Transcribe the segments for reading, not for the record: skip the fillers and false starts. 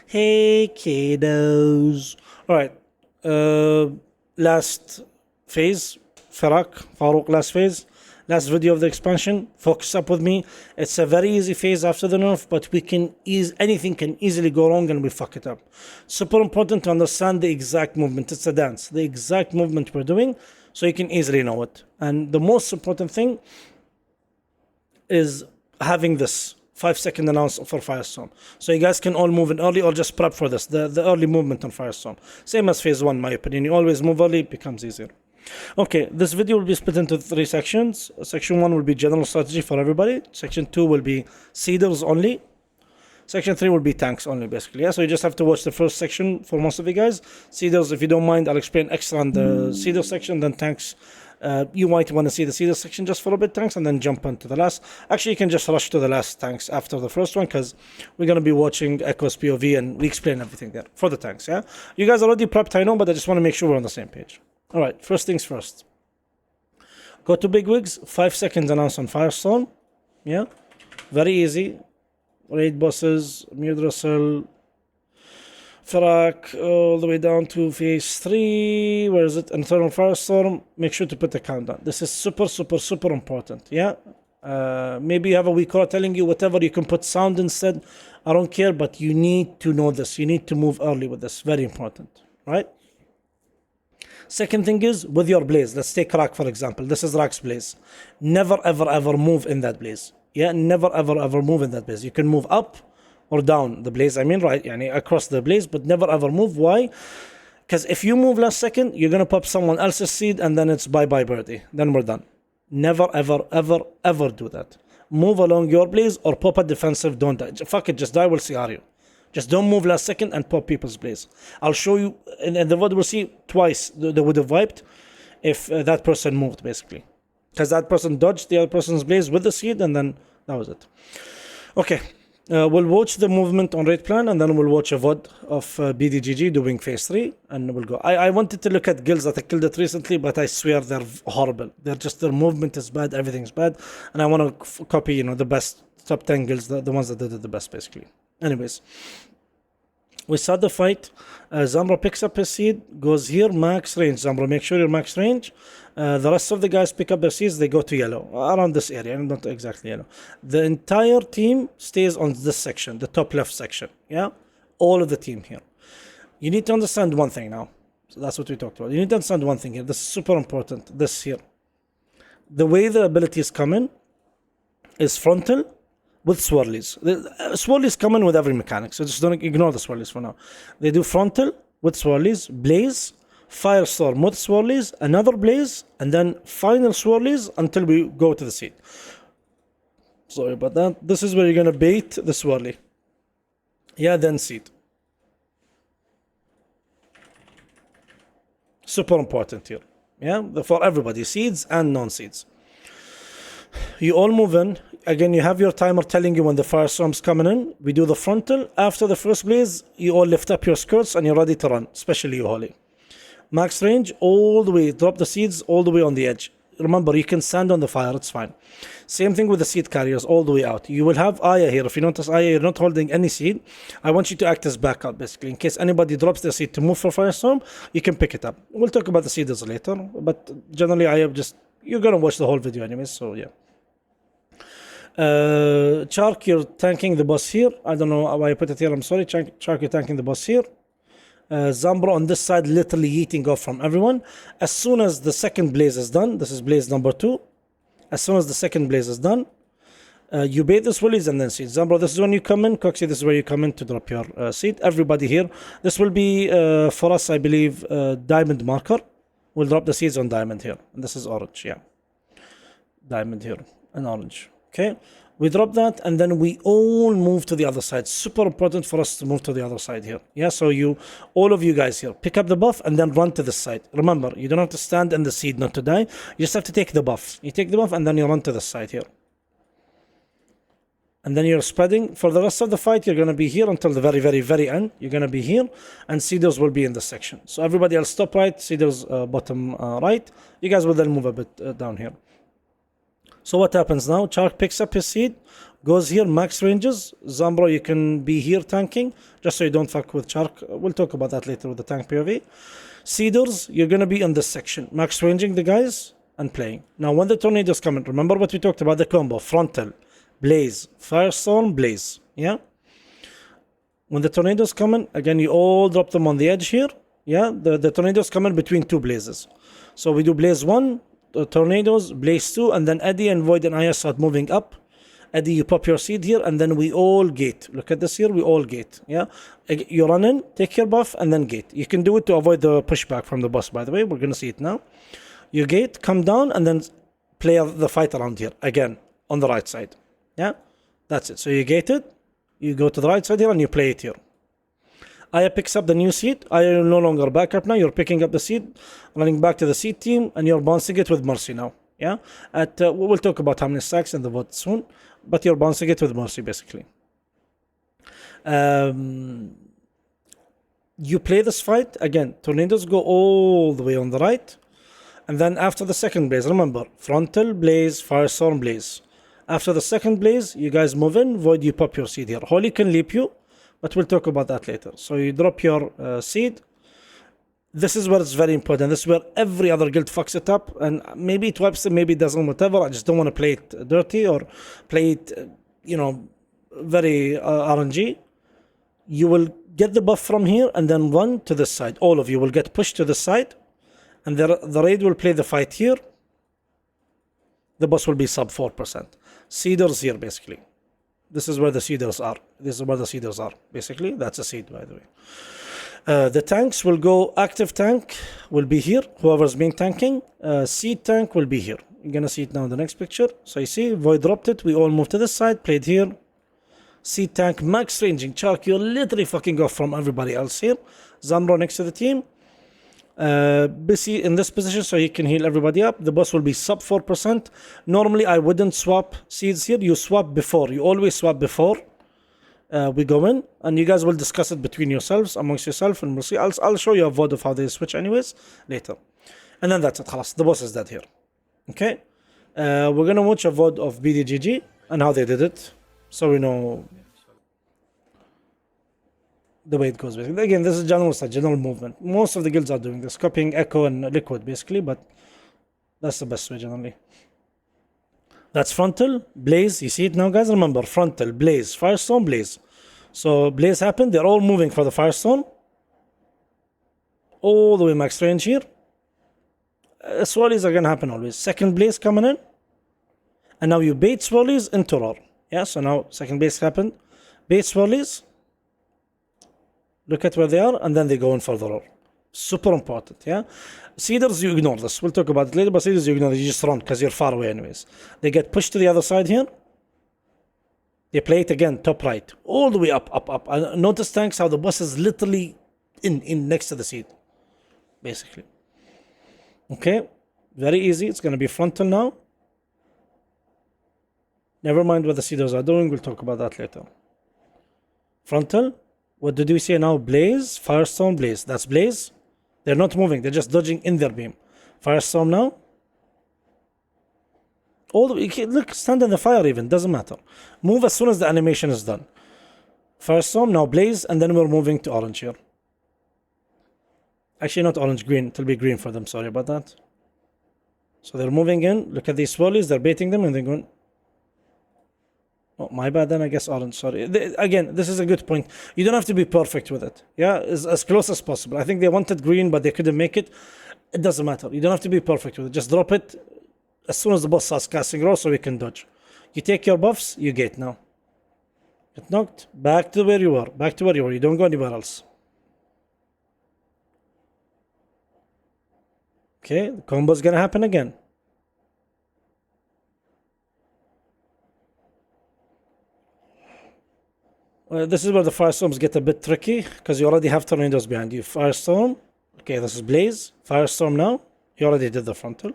Hey kiddos. Alright. Last phase. Fyrakk, last phase. Last video of the expansion. Focus up with me. It's a very easy phase after the nerf, but anything can easily go wrong and we fuck it up. Super important to understand the exact movement. It's a dance. The exact movement we're doing, so you can easily know it. And the most important thing is having this 5-second announce for Firestorm. So you guys can all move in early or just prep for this. The early movement on Firestorm. Same as phase 1, my opinion. You always move early, it becomes easier. Okay, this video will be split into 3 sections. Section 1 will be general strategy for everybody. Section 2 will be seeders only. Section 3 will be tanks only, basically. Yeah, so you just have to watch the first section for most of you guys. Seeders, if you don't mind, I'll explain extra on the seeder section, then tanks. You might want to see the seeder section just for a bit, tanks, and then jump into the last. Actually, you can just rush to the last tanks after the first one, because we're going to be watching Echo's POV and we explain everything there for the tanks, yeah? You guys already prepped, I know, but I just want to make sure we're on the same page. All right, first things first. Go to Bigwigs, 5 seconds announce on Firestorm. Yeah, very easy. Raid bosses, Mute Russell, Fyrakk, all the way down to phase 3. Where is it? Internal Firestorm. Make sure to put the countdown. This is super, super, super important. Yeah. Maybe you have a weak core telling you whatever. You can put sound instead. I don't care, but you need to know this. You need to move early with this. Very important. Right? Second thing is with your blaze. Let's take Rakk for example. This is Rakk's blaze. Never, ever, ever move in that blaze. Yeah. Never, ever, ever move in that blaze. You can move up or down the blaze, right, across the blaze, but never ever move. Why? Because if you move last second, you're gonna pop someone else's seed and then it's bye birdie. Then we're done. Never ever ever ever do that. Move along your blaze or pop a defensive. Don't die. Fuck it, just die. We'll see you. Just don't move last second and pop people's blaze. I'll show you in the VOD. We'll see twice they would have wiped if that person moved, basically, because that person dodged the other person's blaze with the seed and then that was it. Okay. We'll watch the movement on raid plan and then we'll watch a VOD of BDGG doing phase 3 and we'll go. I wanted to look at guilds that I killed it recently, but I swear they're horrible. Their movement is bad, everything's bad, and I want to copy, the best top 10 guilds, the ones that did it the best, basically. Anyways, we start the fight. Zambro picks up his seed, goes here, max range. Zambro, make sure you're max range. The rest of the guys pick up their seeds, they go to yellow, around this area, not exactly yellow. The entire team stays on this section, the top left section, yeah? All of the team here. You need to understand one thing now. So that's what we talked about. You need to understand one thing here. This is super important, this here. The way the abilities come in is frontal with swirlies. Swirlies come in with every mechanic, so just don't ignore the swirlies for now. They do frontal with swirlies, blaze, Firestorm with swirlies, another blaze, and then final swirlies until we go to the seed. Sorry about that. This is where you're gonna bait the swirly. Yeah, then seed. Super important here. Yeah, for everybody, seeds and non-seeds. You all move in. Again, you have your timer telling you when the Firestorm's coming in. We do the frontal. After the first blaze, you all lift up your skirts and you're ready to run, especially you, Holly. Max range all the way, drop the seeds all the way on the edge. Remember, you can stand on the fire, it's fine. Same thing with the seed carriers all the way out. You will have Aya here. If you notice Aya, you're not holding any seed. I want you to act as backup, basically. In case anybody drops their seed to move for Firestorm, you can pick it up. We'll talk about the seeders later, but generally Aya you're going to watch the whole video anyways, so yeah. Chark, you're tanking the boss here. I don't know why I put it here, I'm sorry. Chark, you're tanking the boss here. Zambro on this side literally eating off from everyone. As soon as the second blaze is done, this is blaze number 2. As soon as the second blaze is done, you bait the swirlies and then seed. Zambro, this is when you come in. Coxie, this is where you come in to drop your seed. Everybody here. This will be for us, I believe, diamond marker. We'll drop the seeds on diamond here. And this is orange, yeah. Diamond here and orange. Okay. We drop that and then we all move to the other side. Super important for us to move to the other side here. Yeah, so all of you guys here, pick up the buff and then run to this side. Remember, you don't have to stand in the seed not to die. You just have to take the buff. You take the buff and then you run to this side here. And then you're spreading. For the rest of the fight, you're going to be here until the very, very, very end. You're going to be here and Seeders will be in this section. So everybody else stop right, Seeders bottom right. You guys will then move a bit down here. So what happens now? Chark picks up his seed, Goes here, max ranges. Zambro, you can be here tanking, just so you don't fuck with Shark. We'll talk about that later with the tank POV. Cedars, you're gonna be in this section, max ranging the guys and playing. Now, when the tornadoes come in, remember what we talked about, the combo, frontal, blaze, firestorm, blaze, yeah? When the tornadoes come in, again, you all drop them on the edge here, yeah? The tornadoes come in between two blazes. So we do blaze 1, tornadoes, blaze 2, and then Eddie and Void and Aya start moving up. Eddie, you pop your seed here, and then we all gate. Look at this here, we all gate, yeah? You run in, take your buff, and then gate. You can do it to avoid the pushback from the boss, by the way. We're gonna see it now. You gate, come down, and then play the fight around here, again, on the right side, yeah? That's it. So you gate it, you go to the right side here, and you play it here. Aya picks up the new seed. Aya no longer backup now. You're picking up the seed, running back to the seed team, and you're bouncing it with Mercy now, yeah? We'll talk about how many stacks in the vote soon. But you're bouncing it with Mercy, basically. You play this fight, again, tornadoes go all the way on the right. And then after the second blaze, remember, frontal, blaze, firestorm, blaze. After the second blaze, you guys move in, Void, you pop your seed here. Holy can leap you, but we'll talk about that later. So you drop your seed. This is where it's very important. This is where every other guild fucks it up, and maybe it wipes it, maybe it doesn't, whatever. I just don't want to play it dirty or play it, very RNG. You will get the buff from here and then run to this side. All of you will get pushed to the side, and the raid will play the fight here. The boss will be sub 4%. Cedars here, basically. This is where the cedars are. This is where the cedars are, basically. That's a seed, by the way. The tanks will go, active tank will be here, whoever's been tanking. Seed tank will be here. You're gonna see it now in the next picture. So you see, Void dropped it, we all moved to this side, played here. Seed tank, max ranging. Shark, you're literally fucking off from everybody else here. Zamro next to the team. Busy in this position so he can heal everybody up. The boss will be sub 4%. Normally I wouldn't swap seeds here, you swap before. You always swap before. We go in, and you guys will discuss it between yourselves, amongst yourself, and we'll see. I'll show you a VOD of how they switch anyways, later. And then that's it, khalas. The boss is dead here. Okay? We're gonna watch a VOD of BDGG, and how they did it, so we know the way it goes. Basically. Again, this is general movement. Most of the guilds are doing this, copying Echo and Liquid, basically, but that's the best way, generally. That's frontal, blaze. You see it now, guys? Remember, frontal, blaze, firestorm, blaze. So blaze happened. They're all moving for the firestorm. All the way max range here. Swirlies are going to happen always. Second blaze coming in. And now you bait swirlies into roar. Yeah, so now second blaze happened. Bait swirlies. Look at where they are. And then they go in for the roar. Super important, yeah? Cedars, you ignore this. We'll talk about it later, but Cedars, you ignore it. You just run because you're far away anyways. They get pushed to the other side here. They play it again, top right. All the way up. Notice, tanks, how the boss is literally in next to the seed. Basically. Okay. Very easy. It's going to be frontal now. Never mind what the Cedars are doing. We'll talk about that later. Frontal. What did we say now? Blaze, firestorm, blaze. That's blaze. They're not moving. They're just dodging in their beam. Firestorm now. All the way, look, stand in the fire even. Doesn't matter. Move as soon as the animation is done. Firestorm, now blaze, and then we're moving to orange here. Actually, not orange, green. It'll be green for them. Sorry about that. So they're moving in. Look at these swirlies. They're baiting them, and they're going... Oh, my bad then, I guess orange, sorry. Again, this is a good point. You don't have to be perfect with it. Yeah, as close as possible. I think they wanted green, but they couldn't make it. It doesn't matter. You don't have to be perfect with it. Just drop it as soon as the boss starts casting roar so we can dodge. You take your buffs, you gate now. Get knocked, back to where you were. Back to where you were. You don't go anywhere else. Okay, the combo's gonna happen again. This is where the firestorms get a bit tricky because you already have tornadoes behind you. Firestorm. Okay, this is blaze. Firestorm now. You already did the frontal.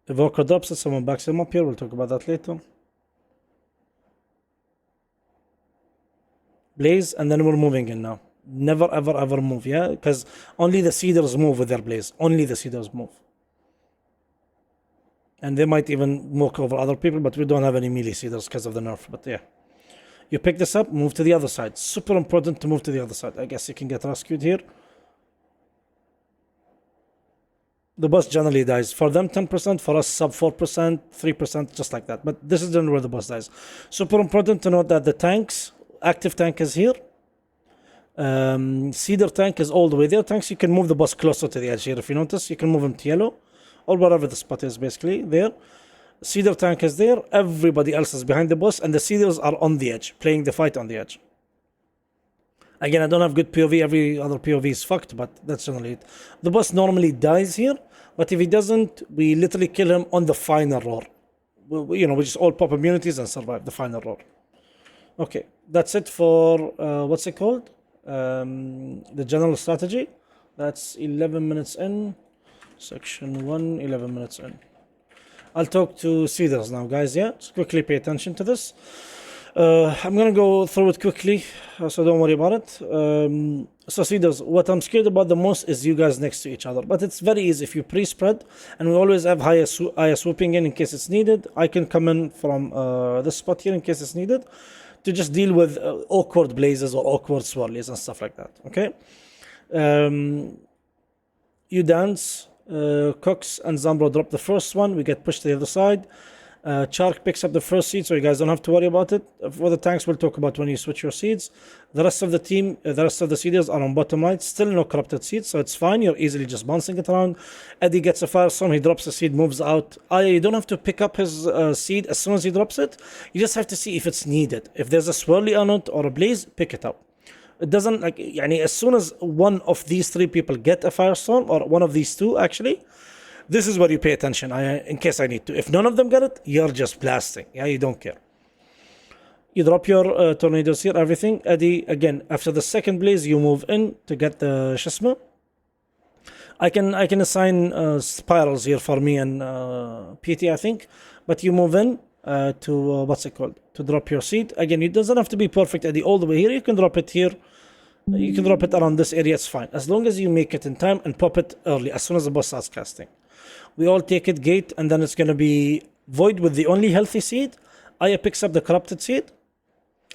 Evoker drops it. Someone backs him up here. We'll talk about that later. Blaze, and then we're moving in now. Never, ever, ever move, yeah? Because only the Cedars move with their blaze. Only the Cedars move. And they might even walk over other people, but we don't have any melee seeders because of the nerf. But yeah. You pick this up, move to the other side. Super important to move to the other side. I guess you can get rescued here. The boss generally dies. For them 10%, for us sub 4%, 3%, just like that. But this is generally where the boss dies. Super important to note that the tanks, active tank is here. Cedar tank is all the way there. Tanks, you can move the boss closer to the edge here. If you notice, you can move him to yellow. Or wherever the spot is, basically, there. Cedar tank is there. Everybody else is behind the boss. And the cedars are on the edge, playing the fight on the edge. Again, I don't have good POV. Every other POV is fucked, but that's generally it. The boss normally dies here, but if he doesn't, we literally kill him on the final roar. We just all pop immunities and survive the final roar. Okay, that's it for, what's it called? The general strategy. That's 11 minutes in. Section 1, 11 minutes in. I'll talk to Cedars now, guys, yeah? Just quickly pay attention to this. I'm gonna go through it quickly, so don't worry about it. So Cedars, what I'm scared about the most is you guys next to each other. But it's very easy if you pre-spread, and we always have higher swooping in case it's needed. I can come in from this spot here in case it's needed to just deal with awkward blazes or awkward swirlies and stuff like that, okay? You dance. Cox and Zambro drop the first one. We get pushed to the other side. Chark picks up the first seed, so you guys don't have to worry about it. For the tanks, we'll talk about when you switch your seeds. The rest of the team, the rest of the seeders are on bottom right. Still no corrupted seeds, so it's fine. You're easily just bouncing it around. Eddie gets a firestorm. He drops the seed, moves out. You don't have to pick up his seed as soon as he drops it. You just have to see if it's needed. If there's a swirly on it or a blaze, pick it up. It doesn't like, as soon as one of these three people get a firestorm, or one of these two actually, this is where you pay attention in case I need to. If none of them get it, you're just blasting. Yeah, you don't care. You drop your tornadoes here, everything. Eddie, again, after the second blaze, you move in to get the Shisma. I can assign spirals here for me and PT, I think. But you move in to, what's it called? To drop your seed. Again, it doesn't have to be perfect, Eddie, all the way here. You can drop it here. You can drop it around this area, it's fine. As long as you make it in time and pop it early, as soon as the boss starts casting. We all take it gate, and then it's going to be Void with the only healthy seed. Aya picks up the corrupted seed,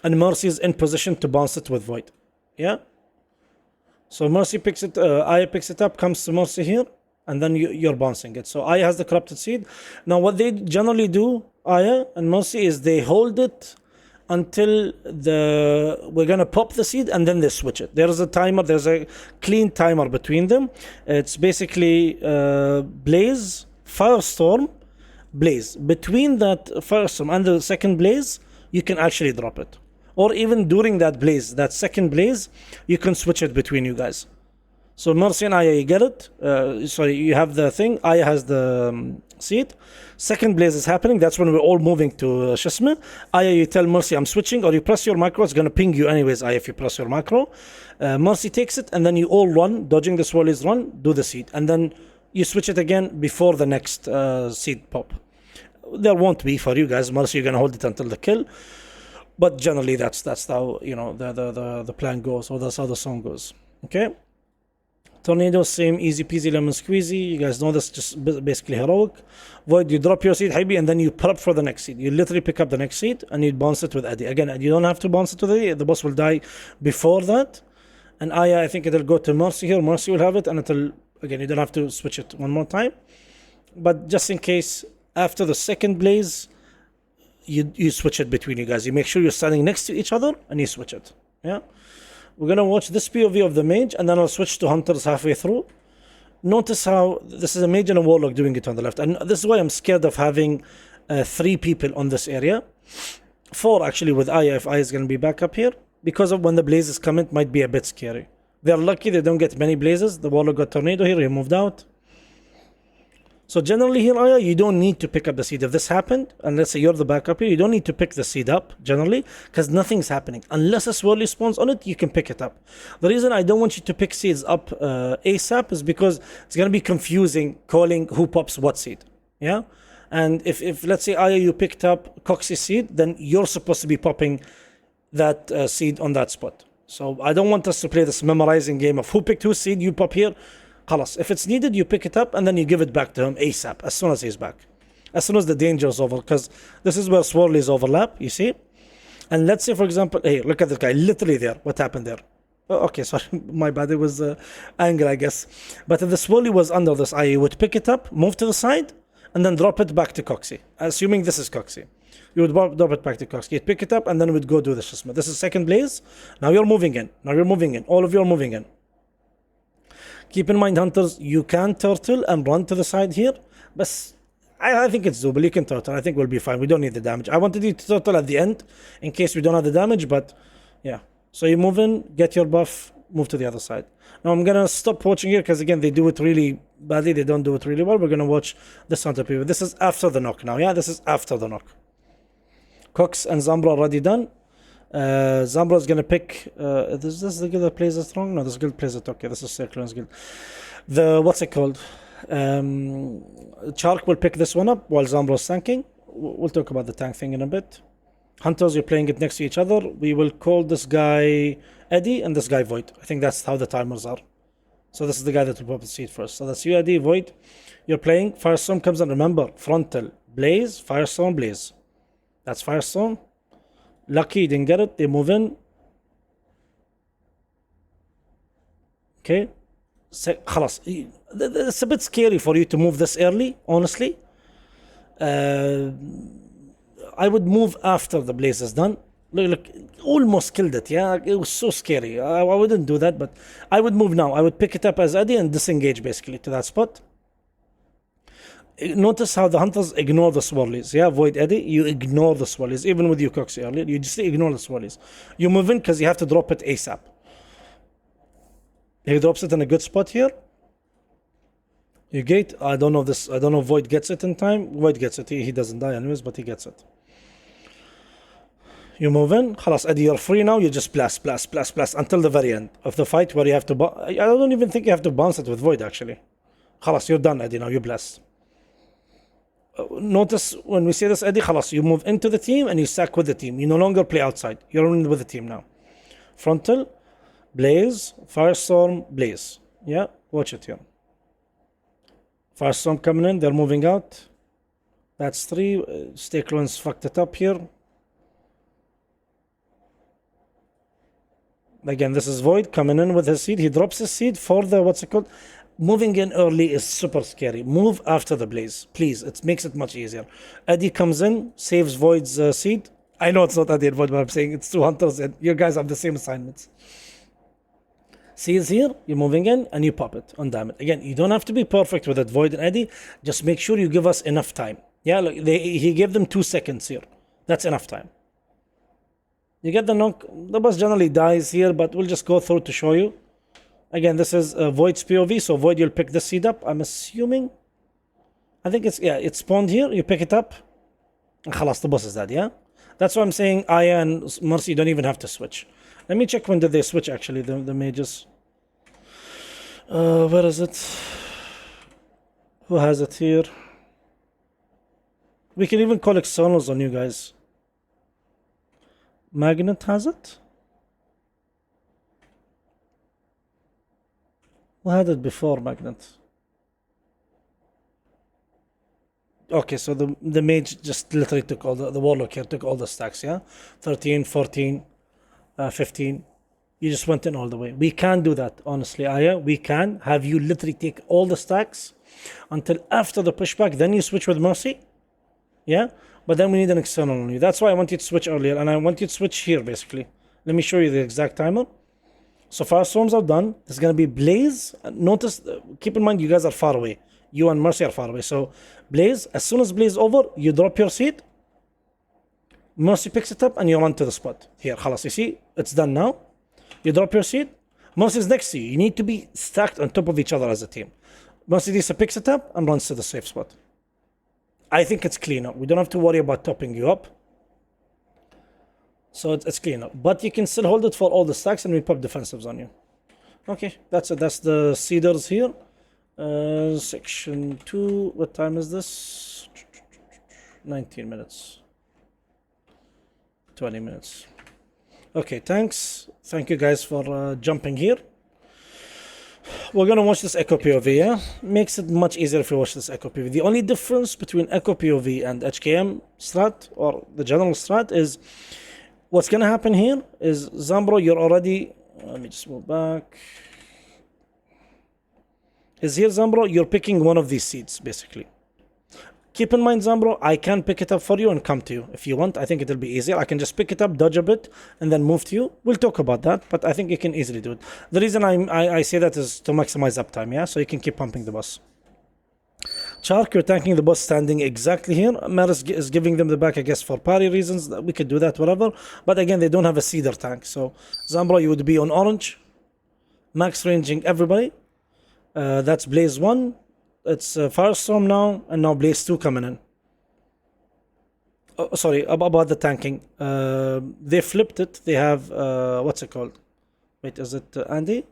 and Mercy is in position to bounce it with Void. Yeah? So Mercy picks it, Aya picks it up, comes to Mercy here, and then you're bouncing it. So Aya has the corrupted seed. Now what they generally do, Aya and Mercy, is they hold it until we're gonna pop the seed, and then they switch it. There's a timer, there's a clean timer between them. It's basically blaze, firestorm, blaze. Between that firestorm and the second blaze, you can actually drop it. Or even during that blaze, that second blaze, you can switch it between you guys. So Mercy and Aya, you get it. Sorry, you have the thing. Aya has the seed. Second blaze is happening. That's when we're all moving to Shisma. Aya, you tell Mercy, I'm switching, or you press your macro. It's going to ping you anyways, Aya, if you press your macro. Mercy takes it, and then you all run, dodging the swirlies, run, do the seed. And then you switch it again before the next seed pop. There won't be for you guys. Mercy, you're going to hold it until the kill. But generally, that's how, the plan goes, or that's how the song goes. Okay? Tornado, same, easy peasy lemon squeezy. You guys know this, just basically heroic. Void, you drop your seed, Habibi, and then you prep for the next seed. You literally pick up the next seed, and you bounce it with Eddie. Again, you don't have to bounce it with Eddie. The boss will die before that. And Aya, I think it'll go to Mercy here. Mercy will have it, and again, you don't have to switch it one more time. But just in case, after the second blaze, you switch it between you guys. You make sure you're standing next to each other, and you switch it. Yeah? We're going to watch this POV of the mage, and then I'll switch to hunters halfway through. Notice how this is a mage and a warlock doing it on the left. And this is why I'm scared of having 3 people on this area. 4 actually with Aya, if Aya is going to be back up here. Because of when the blazes come, it might be a bit scary. They're lucky they don't get many blazes. The warlock got tornado here, he moved out. So generally here, Aya, you don't need to pick up the seed. If this happened, and let's say you're the backup here, you don't need to pick the seed up, generally, because nothing's happening. Unless a swirly spawns on it, you can pick it up. The reason I don't want you to pick seeds up ASAP is because it's going to be confusing calling who pops what seed. Yeah? And if let's say, Aya, you picked up Cox's seed, then you're supposed to be popping that seed on that spot. So I don't want us to play this memorizing game of who picked whose seed, you pop here. Khalas. If it's needed, you pick it up and then you give it back to him ASAP, as soon as he's back. as soon as the danger is over, because this is where swirlies overlap, you see? And let's say, for example, hey, look at this guy, literally there. What happened there? Oh, okay, sorry, my bad. It was angle, I guess. But if the swirly was under this eye, you would pick it up, move to the side, and then drop it back to Coxie. Assuming this is Coxie. You would drop it back to Coxie. You'd pick it up, and then we'd go do the Shisma. This is second blaze. Now you're moving in. Now you're moving in. All of you are moving in. Keep in mind, hunters, you can turtle and run to the side here. But I think it's doable. You can turtle. I think we'll be fine. We don't need the damage. I wanted you to turtle at the end in case we don't have the damage, but yeah. So you move in, get your buff, move to the other side. Now I'm going to stop watching here because, again, they do it really badly. They don't do it really well. We're going to watch this hunter PV. This is after the knock now. Yeah, this is after the knock. Cox and Zambra already done. Zambra is going to pick... is this the guild that plays it strong? No, this guild plays it okay. This is Circleon's guild. What's it called? Chark will pick this one up while Zambra is tanking. We'll talk about the tank thing in a bit. Hunters, you're playing it next to each other. We will call this guy Eddie and this guy Void. I think that's how the timers are. So this is the guy that will pop the seed first. So that's you, Eddie, Void. You're playing. Firestorm comes in. Remember, frontal, Blaze, Firestorm, Blaze. That's Firestorm. Lucky didn't get it. They move in. Okay. خلاص. It's a bit scary for you to move this early, honestly. I would move after the blaze is done. Look, almost killed it, yeah? It was so scary. I wouldn't do that, but I would move now. I would pick it up as Eddie and disengage, basically, to that spot. Notice how the hunters ignore the swirlies, yeah? Void Eddie, you ignore the swirlies, even with you Coxie earlier. You just ignore the swirlies. You move in because you have to drop it ASAP. He drops it in a good spot here. You gate. I don't know this. I don't know if Void gets it in time. Void gets it. He doesn't die anyways, but he gets it. You move in. Khalas, Eddie, you're free now. You just blast until the very end of the fight where you have to... I don't even think you have to bounce it with Void, actually. Khalas, you're done, Eddie, now. You blast. Notice when we say this, Eddie, khalas, you move into the team and you stack with the team. You no longer play outside. You're in with the team now. Frontal, Blaze, Firestorm, Blaze. Yeah, watch it here. Firestorm coming in. They're moving out. That's 3. Stakelands fucked it up here. Again, this is Void coming in with his seed. He drops his seed for the, what's it called? Moving in early is super scary. Move after the blaze, please. It makes it much easier. Eddie comes in, saves Void's seed. I know it's not Eddie and Void, but I'm saying it's 2 hunters and you guys have the same assignments. Seeds here, you're moving in and you pop it on damage. Again, you don't have to be perfect with it, Void and Eddie. Just make sure you give us enough time. Yeah, look, he gave them 2 seconds here. That's enough time. You get the knock. The boss generally dies here, but we'll just go through to show you. Again, this is Void's POV, so Void, you'll pick the seed up, I'm assuming. I think it's, yeah, it's spawned here. You pick it up. And khalas, the boss is dead, yeah? That's why I'm saying Aya and Mercy don't even have to switch. Let me check when did they switch, actually, the mages. Where is it? Who has it here? We can even call externals on you guys. Magnet has it? Who had it before Magnet? Okay, so the mage just literally took all the warlock here took all the stacks, yeah? 13, 14, 15. You just went in all the way. We can do that, honestly, Aya. We can have you literally take all the stacks until after the pushback, then you switch with Mercy. Yeah? But then we need an external on you. That's why I want you to switch earlier, and I want you to switch here, basically. Let me show you the exact timer. So Firestorms are done. There's going to be Blaze. Notice, keep in mind, you guys are far away. You and Mercy are far away. So Blaze, as soon as Blaze is over, you drop your seed. Mercy picks it up, and you run to the spot. Here, khalas, you see? It's done now. You drop your seed. Mercy is next to you. You need to be stacked on top of each other as a team. Mercy Disa picks it up and runs to the safe spot. I think it's cleaner. We don't have to worry about topping you up. So it's cleaner. But you can still hold it for all the stacks and we pop defensives on you. Okay, that's it. That's the Cedars here. Section 2. What time is this? 19 minutes. 20 minutes. Okay, thanks. Thank you guys for jumping here. we're gonna watch this Echo POV, yeah? Makes it much easier if you watch this Echo POV. The only difference between Echo POV and HKM strat, or the general strat, is what's gonna happen here is Zambro, you're already, let me just move back. Is here Zambro, you're picking one of these seeds, basically. Keep in mind, Zambro, I can pick it up for you and come to you. If you want, I think it'll be easier. I can just pick it up, dodge a bit, and then move to you. We'll talk about that, but I think you can easily do it. The reason I say that is to maximize uptime, yeah? So you can keep pumping the boss. Chark, you're tanking the boss standing exactly here. Maris is giving them the back, I guess, for parry reasons. We could do that, whatever. But again, they don't have a cedar tank. So, Zambro, you would be on orange. Max ranging everybody. That's Blaze 1. It's Firestorm now, and now Blaze 2 coming in. Oh, sorry, about the tanking. They flipped it. They have, what's it called? Wait, is it Andy?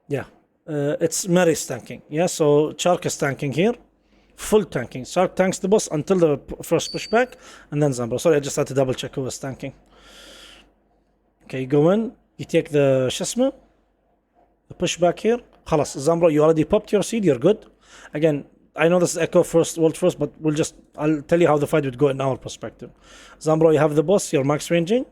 Yeah, it's Mary's tanking. Yeah, so Chark is tanking here. Full tanking. Chark tanks the boss until the first pushback, and then Zambro. Sorry, I just had to double check who was tanking. Okay, you go in, you take the Shasma, the pushback here. Khalas, Zambro, you already popped your seed, you're good. Again, I know this is Echo first, world first, but I'll tell you how the fight would go in our perspective. Zambro, you have the boss, you're max ranging.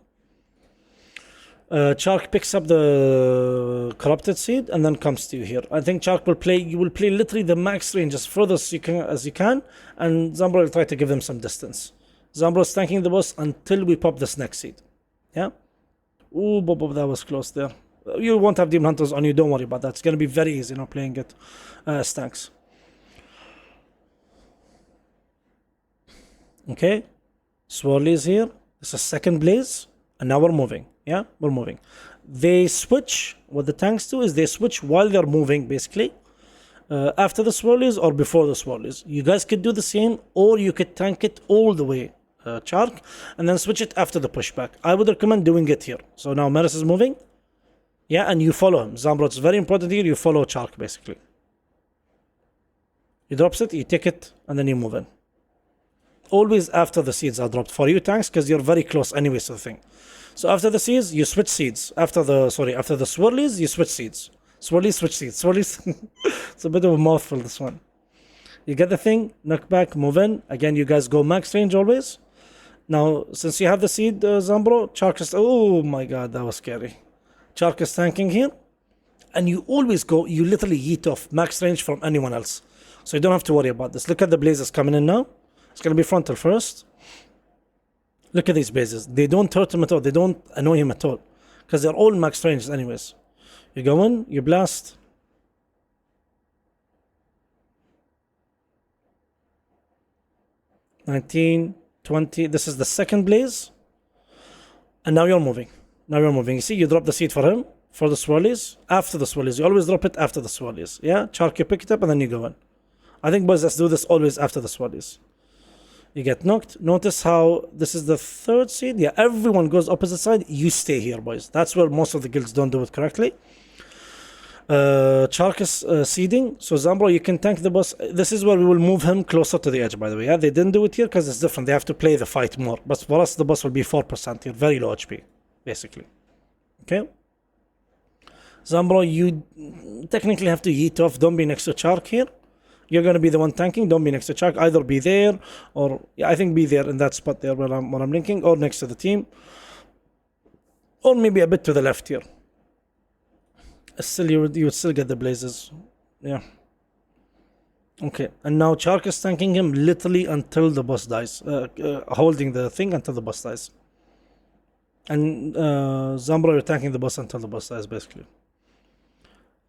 Chark picks up the corrupted seed and then comes to you here. I think Chark you will play literally the max range as further as you can, and Zambro will try to give them some distance. Zambro is tanking the boss until we pop this next seed. Yeah? Ooh, Bob, that was close there. You won't have Demon Hunters on you, don't worry about that. It's going to be very easy, playing it as tanks. Okay. Swirly is here. This is second Blaze. And now we're moving. Yeah, we're moving. They switch. What the tanks do is they switch while they're moving, basically. After the Swirlies or before the Swirlies. You guys could do the same, or you could tank it all the way. Chark, and then switch it after the pushback. I would recommend doing it here. So now Maris is moving. Yeah, and you follow him. Zambro, it's very important here. You follow Chark, basically. He drops it, you take it, and then you move in. Always after the seeds are dropped for you tanks, because you're very close anyways to the thing. So after the seeds, you switch seeds. After the Swirlies, you switch seeds. Swirlies, switch seeds. Swirlies. It's a bit of a mouthful, this one. You get the thing, knock back, move in. Again, you guys go max range always. Now, since you have the seed, Zambro, Chark is... Oh my god, that was scary. Chark is tanking here. And you always go... You literally yeet off max range from anyone else. So you don't have to worry about this. Look at the blazes coming in now. It's going to be frontal first. Look at these blazes. They don't hurt him at all. They don't annoy him at all. Because they're all max range anyways. You go in, you blast. $19, $20. This is the second blaze. And now you're moving. You see, you drop the seed for him, for the Swirlies. After the Swirlies. You always drop it after the Swirlies. Yeah? Chark, you pick it up and then you go in. I think, boys, let's do this always after the Swirlies. You get knocked. Notice how this is the third seed. Yeah, everyone goes opposite side. You stay here, boys. That's where most of the guilds don't do it correctly. Chark is seeding. So Zambro, you can tank the boss. This is where we will move him closer to the edge, by the way. Yeah, they didn't do it here because it's different. They have to play the fight more. But for us, the boss will be 4% here. Very low HP, basically. Okay. Zambro, you technically have to yeet off. Don't be next to Chark here. You're going to be the one tanking. Don't be next to Chark. Either be there or... Yeah, I think be there in that spot there where I'm linking, or next to the team. Or maybe a bit to the left here. Still, you would still get the blazes. Yeah. Okay. And now Chark is tanking him literally until the boss dies. Holding the thing until the boss dies. And Zambro, you're tanking the boss until the boss dies, basically.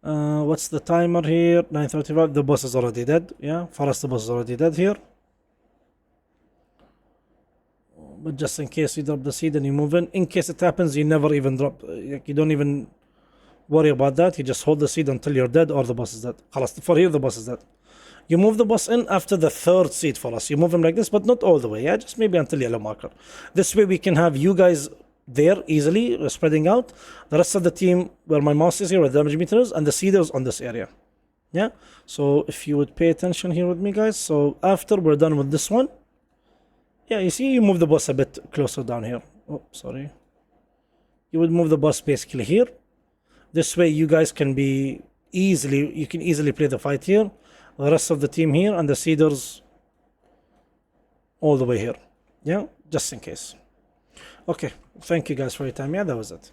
What's the timer here? 9:35. The boss is already dead. Yeah. For us, the boss is already dead here. But just in case you drop the seed and you move in case it happens, you never even drop. You don't even worry about that. You just hold the seed until you're dead or the boss is dead. For here, the boss is dead. You move the boss in after the third seed for us. You move him like this, but not all the way. Yeah, just maybe until yellow marker. This way we can have you guys there easily, spreading out. The rest of the team, where my mouse is here, where the damage meter is, and the seeders on this area. Yeah. So if you would pay attention here with me, guys. So after we're done with this one, Yeah, you see, you move the boss a bit closer down here. Oh, sorry. You would move the boss basically here. This way you guys can be you can easily play the fight here. The rest of the team here and the seeders all the way here. Yeah, just in case. Okay, thank you guys for your time. Yeah, that was it.